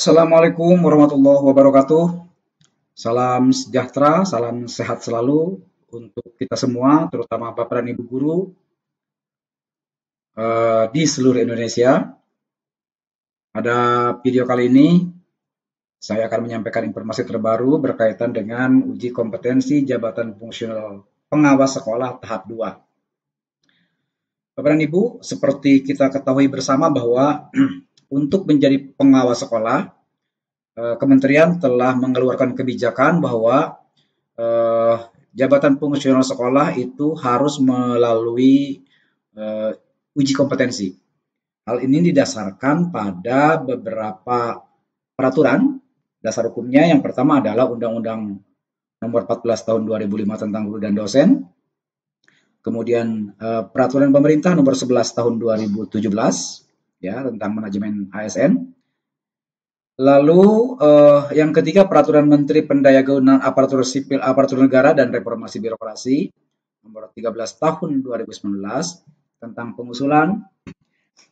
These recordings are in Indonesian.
Assalamualaikum warahmatullahi wabarakatuh. Salam sejahtera, salam sehat selalu untuk kita semua, terutama Bapak dan Ibu guru di seluruh Indonesia. Pada video kali ini, saya akan menyampaikan informasi terbaru berkaitan dengan uji kompetensi jabatan fungsional pengawas sekolah tahap 2. Bapak dan Ibu, seperti kita ketahui bersama bahwa untuk menjadi pengawas sekolah, Kementerian telah mengeluarkan kebijakan bahwa jabatan fungsional sekolah itu harus melalui uji kompetensi. Hal ini didasarkan pada beberapa peraturan dasar hukumnya. Yang pertama adalah Undang-Undang Nomor 14 Tahun 2005 tentang guru dan dosen. Kemudian Peraturan Pemerintah Nomor 11 Tahun 2017 ya tentang manajemen ASN. Lalu yang ketiga Peraturan Menteri Pendayagunaan Aparatur Sipil Aparatur Negara dan Reformasi Birokrasi Nomor 13 Tahun 2019 tentang pengusulan,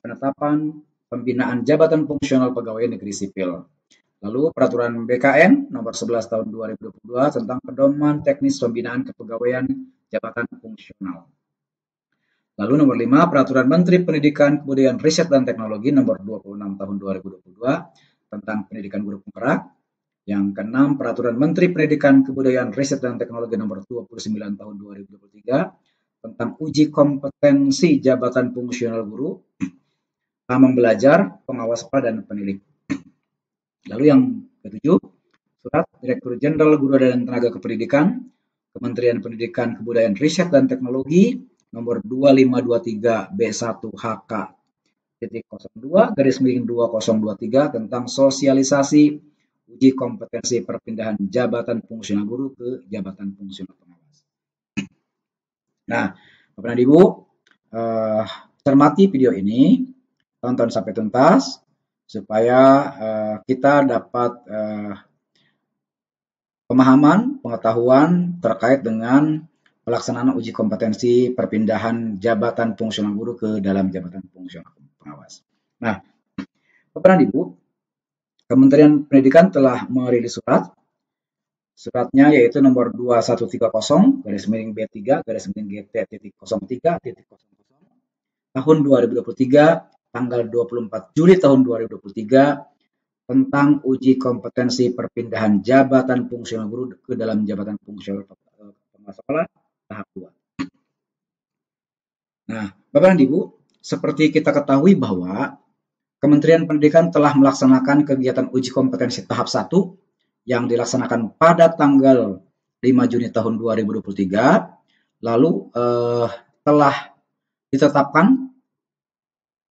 penetapan, pembinaan jabatan fungsional pegawai negeri sipil. Lalu Peraturan BKN Nomor 11 Tahun 2022 tentang pedoman teknis pembinaan kepegawaian jabatan fungsional. Lalu nomor 5 Peraturan Menteri Pendidikan, Kebudayaan, Riset dan Teknologi Nomor 26 Tahun 2022 tentang pendidikan guru penggerak. Yang keenam, Peraturan Menteri Pendidikan, Kebudayaan, Riset dan Teknologi Nomor 29 Tahun 2023 tentang uji kompetensi jabatan fungsional guru, taman belajar, pengawas sekolah dan penilik. Lalu yang ketujuh, Surat Direktur Jenderal Guru dan Tenaga Kependidikan, Kementerian Pendidikan, Kebudayaan, Riset dan Teknologi Nomor 2523 B1HK 02/2023 tentang sosialisasi uji kompetensi perpindahan jabatan fungsional guru ke jabatan fungsional pengawas. Nah, Bapak dan Ibu, cermati video ini, tonton sampai tuntas supaya kita dapat pemahaman, pengetahuan terkait dengan pelaksanaan uji kompetensi perpindahan jabatan fungsional guru ke dalam jabatan fungsional pengawas. Nah, Bapak dan Ibu, Kementerian Pendidikan telah merilis surat. Suratnya yaitu nomor 2130-B3-GT.03 tahun 2023 tanggal 24 Juli tahun 2023 tentang uji kompetensi perpindahan jabatan fungsional guru ke dalam jabatan fungsional pengawas sekolah tahap 2. Nah, Bapak dan Ibu, seperti kita ketahui bahwa Kementerian Pendidikan telah melaksanakan kegiatan uji kompetensi tahap 1 yang dilaksanakan pada tanggal 5 Juni tahun 2023, lalu telah ditetapkan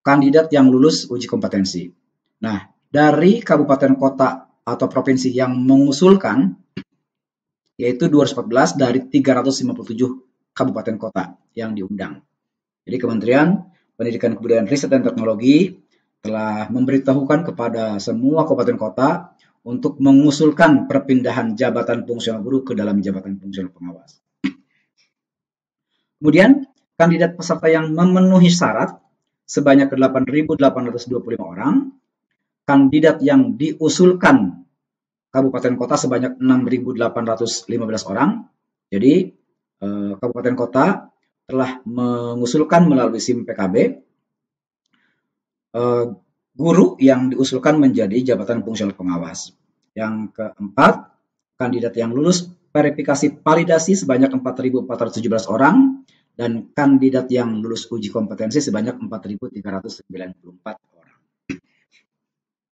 kandidat yang lulus uji kompetensi. Nah, dari kabupaten kota atau provinsi yang mengusulkan yaitu 214 dari 357 kabupaten kota yang diundang. Jadi Kementerian Pendidikan, Kebudayaan, Riset dan Teknologi telah memberitahukan kepada semua kabupaten kota untuk mengusulkan perpindahan jabatan fungsional guru ke dalam jabatan fungsional pengawas. Kemudian, kandidat peserta yang memenuhi syarat sebanyak 8.825 orang, kandidat yang diusulkan kabupaten kota sebanyak 6.815 orang. Jadi, kabupaten kota telah mengusulkan melalui SIM PKB guru yang diusulkan menjadi jabatan fungsional pengawas. Yang keempat, kandidat yang lulus verifikasi validasi sebanyak 4.417 orang dan kandidat yang lulus uji kompetensi sebanyak 4.394 orang.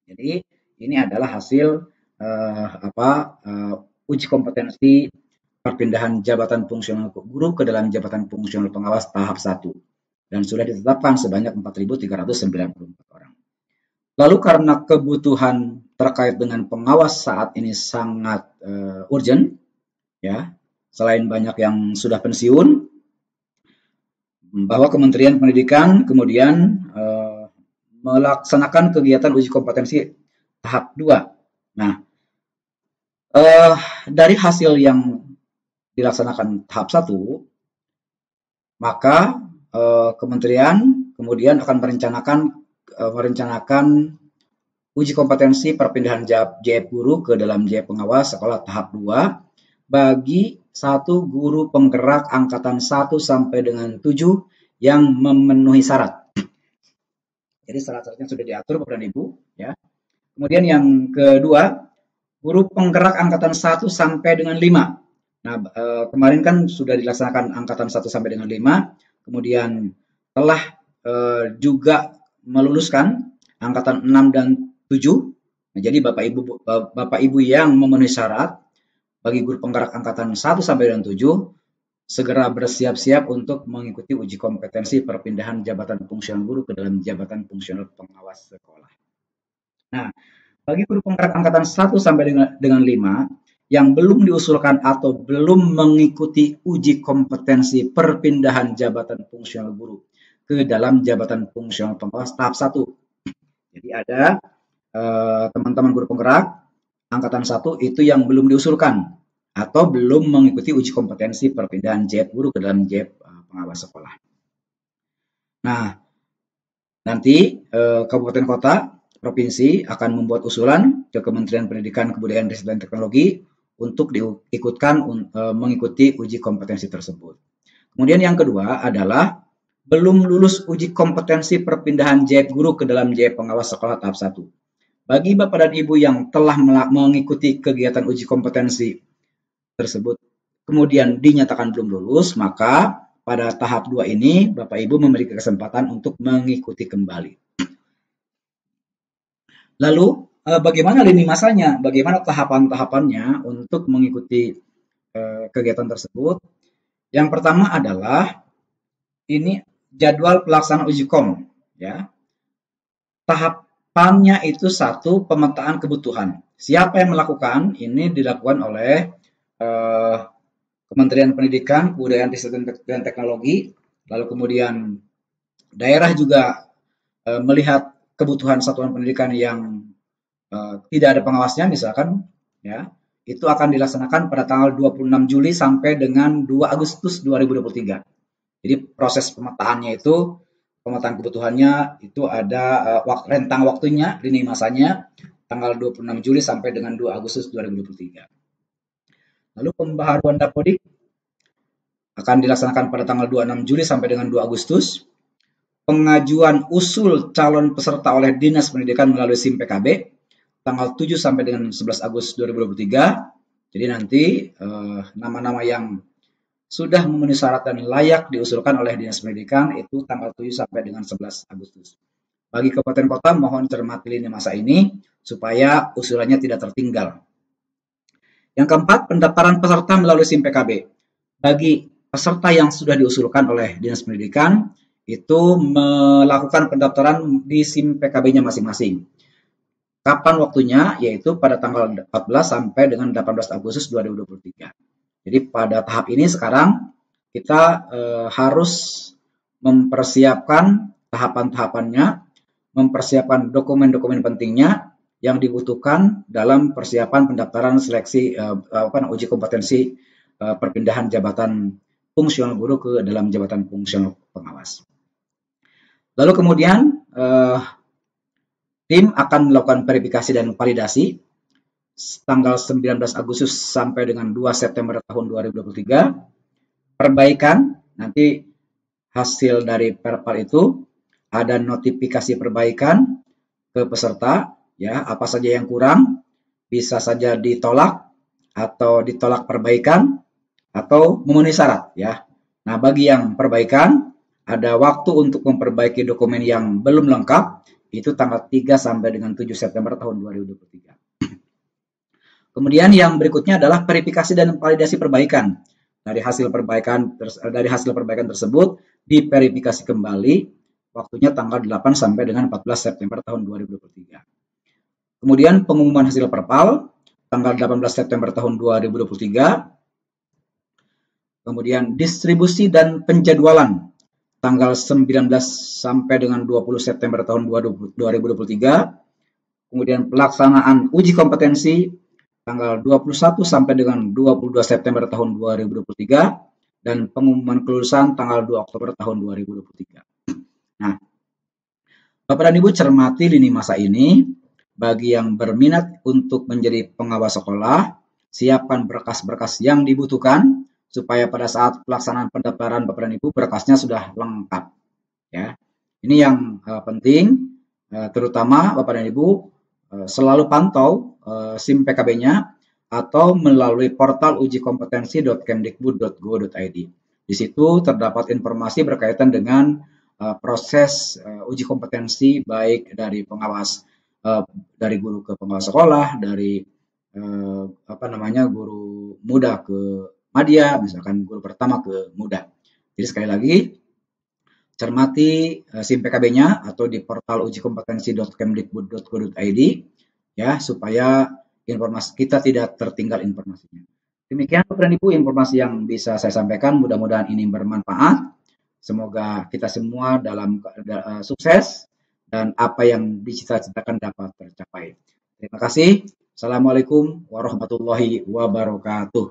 Jadi ini adalah hasil uji kompetensi perpindahan jabatan fungsional guru ke dalam jabatan fungsional pengawas tahap 1 dan sudah ditetapkan sebanyak 4.394 orang. Lalu karena kebutuhan terkait dengan pengawas saat ini sangat urgent, ya, selain banyak yang sudah pensiun, bahwa Kementerian Pendidikan kemudian melaksanakan kegiatan uji kompetensi tahap 2. Nah, dari hasil yang dilaksanakan tahap 1, maka Kementerian kemudian akan merencanakan uji kompetensi perpindahan JF guru ke dalam JF pengawas sekolah tahap 2 bagi satu guru penggerak angkatan 1 sampai dengan 7 yang memenuhi syarat. Jadi syarat-syaratnya sudah diatur Bapak dan Ibu ya. Kemudian yang kedua, guru penggerak angkatan 1 sampai dengan 5. Nah, kemarin kan sudah dilaksanakan angkatan 1 sampai dengan 5, kemudian telah juga meluluskan angkatan 6 dan 7. Nah, jadi Bapak Ibu yang memenuhi syarat bagi guru penggerak angkatan 1 sampai dengan 7 segera bersiap-siap untuk mengikuti uji kompetensi perpindahan jabatan fungsional guru ke dalam jabatan fungsional pengawas sekolah. Nah, bagi guru penggerak angkatan 1 sampai dengan 5 yang belum diusulkan atau belum mengikuti uji kompetensi perpindahan jabatan fungsional guru ke dalam jabatan fungsional pengawas tahap 1. Jadi ada teman-teman guru penggerak angkatan 1 itu yang belum diusulkan atau belum mengikuti uji kompetensi perpindahan JF guru ke dalam JF pengawas sekolah. Nah, nanti kabupaten kota provinsi akan membuat usulan ke Kementerian Pendidikan, Kebudayaan, Riset dan Teknologi untuk diikutkan mengikuti uji kompetensi tersebut. Kemudian yang kedua adalah belum lulus uji kompetensi perpindahan JF guru ke dalam JF pengawas sekolah tahap 1. Bagi Bapak dan Ibu yang telah mengikuti kegiatan uji kompetensi tersebut kemudian dinyatakan belum lulus, maka pada tahap 2 ini Bapak Ibu memiliki kesempatan untuk mengikuti kembali. Lalu bagaimana lini masanya? Bagaimana tahapan-tahapannya untuk mengikuti kegiatan tersebut? Yang pertama adalah ini jadwal pelaksanaan uji kom ya. Tahapannya itu 1, pemetaan kebutuhan. Siapa yang melakukan? Ini dilakukan oleh Kementerian Pendidikan, Kebudayaan, Riset dan Teknologi, lalu kemudian daerah juga melihat kebutuhan satuan pendidikan yang tidak ada pengawasnya misalkan, ya, itu akan dilaksanakan pada tanggal 26 Juli sampai dengan 2 Agustus 2023. Jadi proses pemetaannya itu, pemetaan kebutuhannya itu ada rentang waktunya, lini masanya, tanggal 26 Juli sampai dengan 2 Agustus 2023. Lalu pembaharuan Dapodik akan dilaksanakan pada tanggal 26 Juli sampai dengan 2 Agustus. Pengajuan usul calon peserta oleh Dinas Pendidikan melalui SIM PKB tanggal 7 sampai dengan 11 Agustus 2023. Jadi nanti nama-nama yang sudah memenuhi syarat dan layak diusulkan oleh Dinas Pendidikan itu tanggal 7 sampai dengan 11 Agustus. Bagi kabupaten kota mohon cermati lini masa ini supaya usulannya tidak tertinggal. Yang keempat, pendaftaran peserta melalui SIM PKB. Bagi peserta yang sudah diusulkan oleh Dinas Pendidikan, itu melakukan pendaftaran di SIM PKB-nya masing-masing. Kapan waktunya? Yaitu pada tanggal 14 sampai dengan 18 Agustus 2023. Jadi pada tahap ini sekarang kita harus mempersiapkan tahapan-tahapannya, mempersiapkan dokumen-dokumen pentingnya yang dibutuhkan dalam persiapan pendaftaran seleksi uji kompetensi perpindahan jabatan fungsional guru ke dalam jabatan fungsional pengawas. Lalu kemudian tim akan melakukan verifikasi dan validasi tanggal 19 Agustus sampai dengan 2 September tahun 2023. Perbaikan, nanti hasil dari perpal itu ada notifikasi perbaikan ke peserta, ya, apa saja yang kurang, bisa saja ditolak atau ditolak perbaikan atau memenuhi syarat, ya. Nah, bagi yang perbaikan ada waktu untuk memperbaiki dokumen yang belum lengkap itu tanggal 3 sampai dengan 7 September tahun 2023. Kemudian yang berikutnya adalah verifikasi dan validasi perbaikan. Dari hasil perbaikan tersebut diverifikasi kembali, waktunya tanggal 8 sampai dengan 14 September tahun 2023. Kemudian pengumuman hasil perpal tanggal 18 September tahun 2023. Kemudian distribusi dan penjadwalan tanggal 19 sampai dengan 20 September tahun 2023. Kemudian pelaksanaan uji kompetensi tanggal 21 sampai dengan 22 September tahun 2023 dan pengumuman kelulusan tanggal 2 Oktober tahun 2023. Nah, Bapak dan Ibu cermati lini masa ini bagi yang berminat untuk menjadi pengawas sekolah, siapkan berkas-berkas yang dibutuhkan supaya pada saat pelaksanaan pendaftaran Bapak dan Ibu berkasnya sudah lengkap. Ya, ini yang penting, terutama Bapak dan Ibu selalu pantau SIM PKB-nya atau melalui portal ujikompetensi.kemdikbud.go.id. Di situ terdapat informasi berkaitan dengan proses uji kompetensi baik dari pengawas dari guru ke pengawas sekolah, dari guru muda ke madya, misalkan guru pertama ke muda. Jadi sekali lagi cermati SIM PKB-nya atau di portal ujikompetensi.kemdikbud.go.id ya supaya informasi kita tidak tertinggal informasinya. Demikian Bapak dan Ibu informasi yang bisa saya sampaikan, mudah-mudahan ini bermanfaat. Semoga kita semua dalam sukses dan apa yang dicita-citakan dapat tercapai. Terima kasih. Assalamualaikum warahmatullahi wabarakatuh.